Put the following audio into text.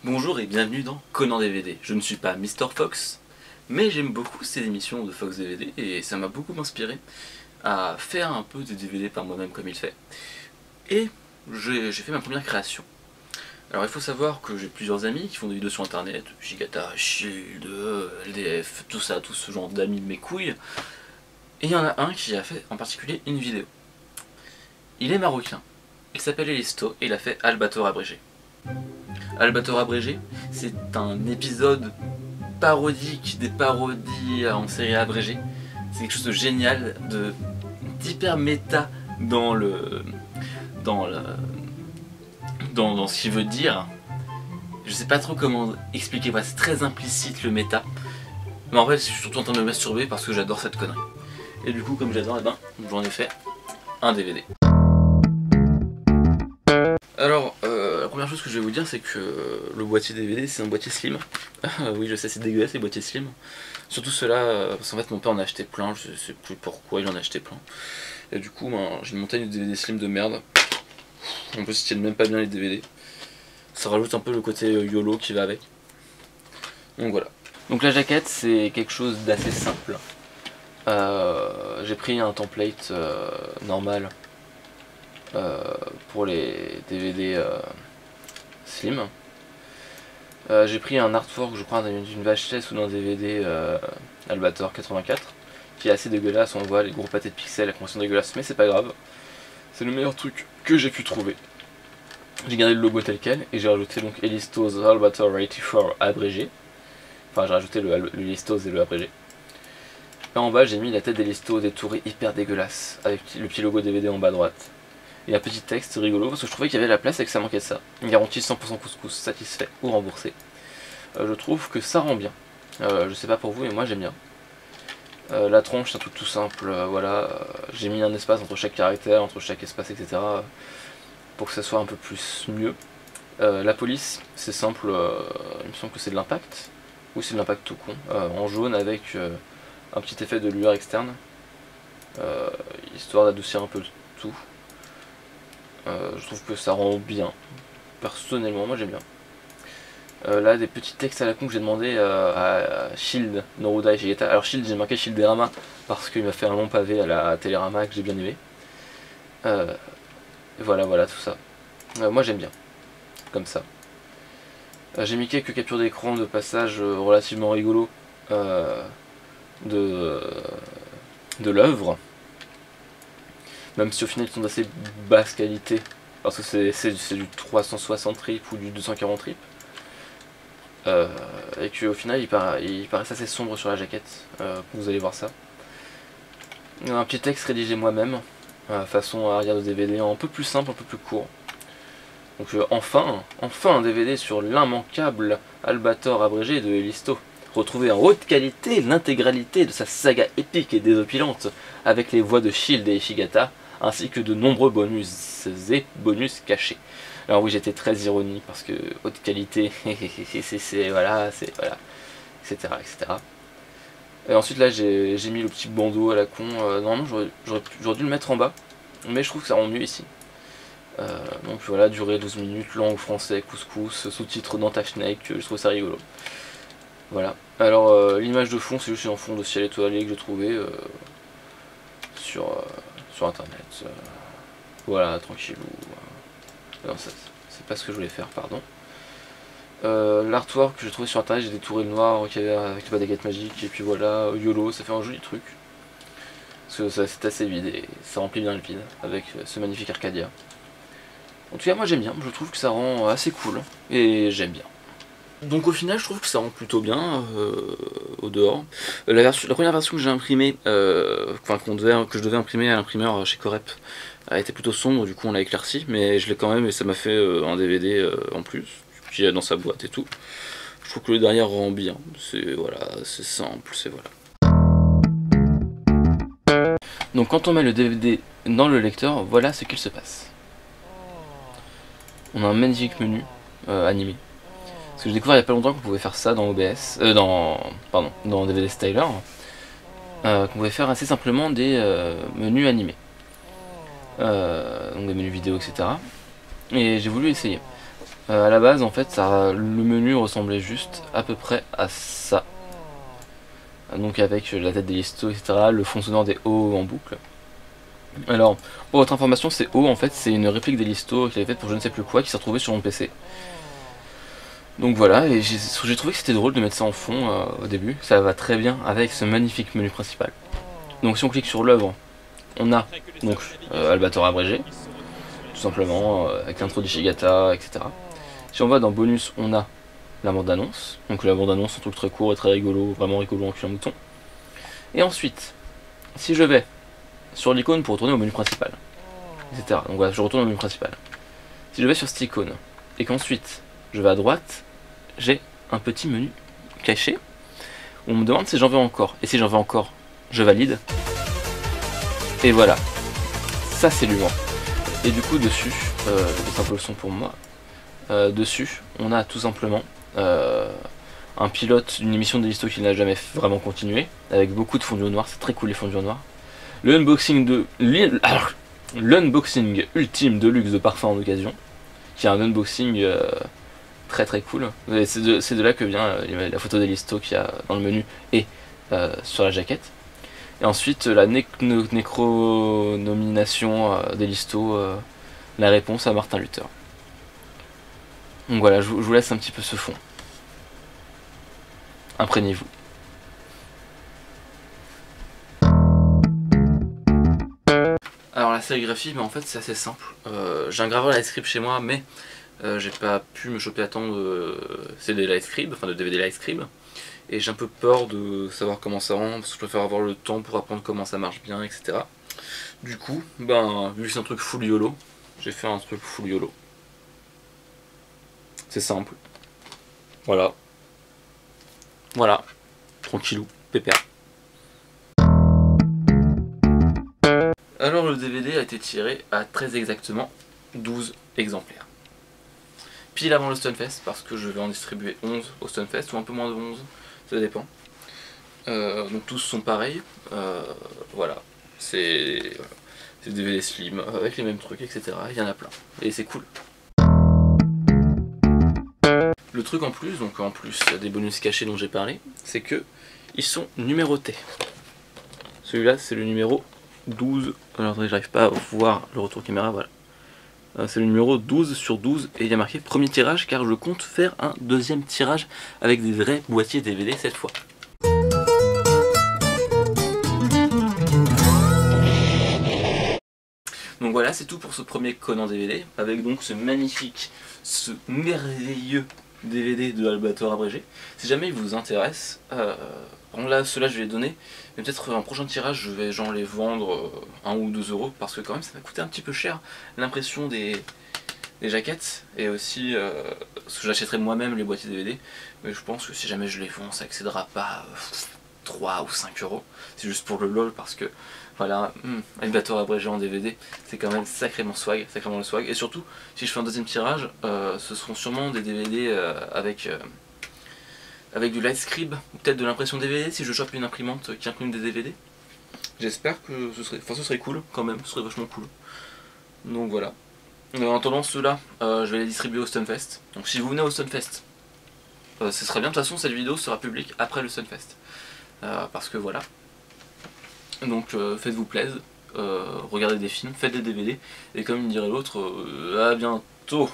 Bonjour et bienvenue dans Conan DVD. Je ne suis pas Mr Fox, mais j'aime beaucoup ces émissions de Fox DVD et ça m'a beaucoup inspiré à faire un peu des DVD par moi-même comme il fait. Et j'ai fait ma première création. Alors il faut savoir que j'ai plusieurs amis qui font des vidéos sur internet, Gigata, Shield, LDF, tout ça, tout ce genre d'amis de mes couilles. Et il y en a un qui a fait en particulier une vidéo. Il est marocain, il s'appelle Elisto et il a fait Albator abrégé. Albator abrégé, c'est un épisode parodique des parodies en série abrégée. C'est quelque chose de génial, d'hyper méta dans ce qu'il veut dire. Je sais pas trop comment expliquer, voilà, c'est très implicite le méta. Mais en fait, je suis surtout en train de me masturber parce que j'adore cette connerie. Et du coup, comme j'adore, j'en ai fait un DVD. Alors, la première chose que je vais vous dire, c'est que le boîtier DVD, c'est un boîtier slim. Oui, je sais, c'est dégueulasse les boîtiers slim. Surtout ceux-là, parce qu'en fait, mon père en a acheté plein, je sais plus pourquoi il en a acheté plein. Et du coup, j'ai une montagne de DVD slim de merde. En plus, ils tiennent même pas bien les DVD. Ça rajoute un peu le côté YOLO qui va avec. Donc voilà. Donc la jaquette, c'est quelque chose d'assez simple. J'ai pris un template normal pour les DVD slim. J'ai pris un artwork, je crois, d'une VHS ou d'un DVD Albator 84 qui est assez dégueulasse. On voit les gros pâtés de pixels, la conversion dégueulasse, mais c'est pas grave. C'est le meilleur truc que j'ai pu trouver. J'ai gardé le logo tel quel et j'ai rajouté donc Elisto's Albator 84 abrégé. Enfin, j'ai rajouté le Elisto's et le abrégé. Et en bas, j'ai mis la tête d'Elisto détourée hyper dégueulasse avec le petit logo DVD en bas à droite. Et un petit texte rigolo parce que je trouvais qu'il y avait la place et que ça manquait de ça. Une garantie 100% couscous, satisfait ou remboursé. Je trouve que ça rend bien. Je sais pas pour vous, mais moi j'aime bien. La tronche, c'est un truc tout simple. Voilà, j'ai mis un espace entre chaque caractère, entre chaque espace, etc. Pour que ça soit un peu plus mieux. La police, c'est simple. Il me semble que c'est de l'impact. Ou c'est de l'impact tout con. En jaune avec un petit effet de lueur externe. Histoire d'adoucir un peu tout. Je trouve que ça rend bien. Personnellement, moi j'aime bien. Là, des petits textes à la con que j'ai demandé à Shield, Noruda et Gigata. Alors Shield, j'ai marqué Shielderama parce qu'il m'a fait un long pavé à la Télérama que j'ai bien aimé. Voilà tout ça. Moi j'aime bien. Comme ça. J'ai mis quelques captures d'écran de passages relativement rigolos de l'œuvre. Même si au final ils sont d'assez basse qualité. Parce que c'est du 360 rip ou du 240 rip. Et qu'au final il paraissent assez sombre sur la jaquette. Vous allez voir ça. Un petit texte rédigé moi-même. Façon arrière de DVD, un peu plus simple, un peu plus court. Donc enfin un DVD sur l'immanquable Albator abrégé de Elisto. Retrouvez en haute qualité l'intégralité de sa saga épique et désopilante avec les voix de Shield et Ishigata, ainsi que de nombreux bonus et bonus cachés. Alors oui, j'étais très ironique parce que haute qualité, voilà, etc. Et ensuite là j'ai mis le petit bandeau à la con. Normalement j'aurais dû le mettre en bas, mais je trouve que ça rend mieux ici. Donc voilà, durée 12 minutes, langue français, couscous, sous-titres dans Snake, je trouve ça rigolo. Voilà. Alors l'image de fond, c'est juste un fond de ciel étoilé que j'ai trouvé sur internet. Voilà, tranquillou. Non, c'est pas ce que je voulais faire, pardon. L'artwork que j'ai trouvé sur internet, j'ai des tourelles noires qui avaient avec des baguettes magiques, et puis voilà, YOLO, ça fait un joli truc. Parce que c'est assez vide et ça remplit bien le vide avec ce magnifique Arcadia. En tout cas, moi j'aime bien, je trouve que ça rend assez cool et j'aime bien. Donc au final, je trouve que ça rend plutôt bien au dehors. La première version que j'ai imprimée, que je devais imprimer à l'imprimeur chez Corep, a été plutôt sombre, du coup on l'a éclairci, mais je l'ai quand même et ça m'a fait un DVD en plus, qui est dans sa boîte et tout. Je trouve que le derrière rend bien, c'est simple, c'est voilà. Donc quand on met le DVD dans le lecteur, voilà ce qu'il se passe. On a un magnifique menu animé. Parce que j'ai découvert il n'y a pas longtemps qu'on pouvait faire ça dans OBS, dans DVD Styler. Qu'on pouvait faire assez simplement des menus animés. Donc des menus vidéo, etc. Et j'ai voulu essayer. À la base en fait le menu ressemblait juste à peu près à ça. Donc avec la tête des listos, etc. Le fond sonore des O en boucle. Alors, pour votre information, ces O en fait c'est une réplique des listos qu'il avait faite pour je ne sais plus quoi qui s'est retrouvée sur mon PC. Donc voilà, et j'ai trouvé que c'était drôle de mettre ça en fond au début. Ça va très bien avec ce magnifique menu principal. Donc si on clique sur l'œuvre, on a donc Albator abrégé, tout simplement, avec l'intro d'Ishigata, etc. Si on va dans bonus, on a la bande-annonce. Donc la bande-annonce, un truc très court et très rigolo, vraiment rigolo en cul en mouton. Et ensuite, si je vais sur l'icône pour retourner au menu principal, etc. Donc voilà, je retourne au menu principal. Si je vais sur cette icône, et qu'ensuite je vais à droite, j'ai un petit menu caché. Où on me demande si j'en veux encore. Et si j'en veux encore, je valide. Et voilà. Ça c'est l'humour. Et du coup dessus, c'est un peu le son pour moi. Dessus, on a tout simplement un pilote d'une émission de listo qui n'a jamais vraiment continué, avec beaucoup de fondus au noir, c'est très cool les fondus au noir. Le l'unboxing ultime de luxe de parfum en occasion, qui est un unboxing très très cool. C'est de là que vient la photo des listos qu'il y a dans le menu et sur la jaquette. Et ensuite la nécronomination des listos, la réponse à Martin Luther. Donc voilà, je vous laisse un petit peu ce fond. Imprégnez-vous. Alors la sérigraphie, mais en fait c'est assez simple. J'ai un graveur Lightscribe chez moi, mais j'ai pas pu me choper à temps de CD Lightscribe, enfin de DVD Lightscribe. Et j'ai un peu peur de savoir comment ça rend, parce que je préfère avoir le temps pour apprendre comment ça marche bien, etc. Du coup, ben, vu que c'est un truc full YOLO, j'ai fait un truc full YOLO. C'est simple. Voilà. Voilà. Tranquillou, pépère. Alors le DVD a été tiré à très exactement 12 exemplaires. Pile avant le Stunfest, parce que je vais en distribuer 11 au Stunfest, ou un peu moins de 11, ça dépend. Donc tous sont pareils. Voilà. C'est DVD slim, avec les mêmes trucs, etc. Il y en a plein. Et c'est cool. Le truc en plus, donc en plus des bonus cachés dont j'ai parlé, c'est que ils sont numérotés. Celui-là c'est le numéro 12. Alors j'arrive pas à voir le retour caméra, voilà. C'est le numéro 12 sur 12 et il y a marqué premier tirage car je compte faire un deuxième tirage avec des vrais boîtiers DVD cette fois. Donc voilà, c'est tout pour ce premier Conan DVD, avec donc ce magnifique, ce merveilleux DVD de Albator abrégé. Si jamais il vous intéresse, là ceux-là je vais les donner, mais peut-être un prochain tirage je vais genre les vendre 1 ou 2 euros, parce que quand même ça va coûter un petit peu cher l'impression des jaquettes, et aussi parce que j'achèterai moi-même les boîtiers DVD, mais je pense que si jamais je les vends ça excédera pas 3 ou 5 euros, c'est juste pour le lol, parce que voilà, Albator abrégé en DVD, c'est quand même sacrément le swag, et surtout, si je fais un deuxième tirage, ce seront sûrement des DVD avec du Lightscribe, ou peut-être de l'impression DVD, si je chope une imprimante qui imprime des DVD. J'espère que ce serait cool, quand même, ce serait vachement cool. Donc voilà. En attendant ceux-là, je vais les distribuer au Stunfest. Donc si vous venez au Stunfest, ce serait bien, de toute façon cette vidéo sera publique après le Stunfest. Parce que voilà. Donc faites-vous plaisir, regardez des films, faites des DVD, et comme dirait l'autre, à bientôt.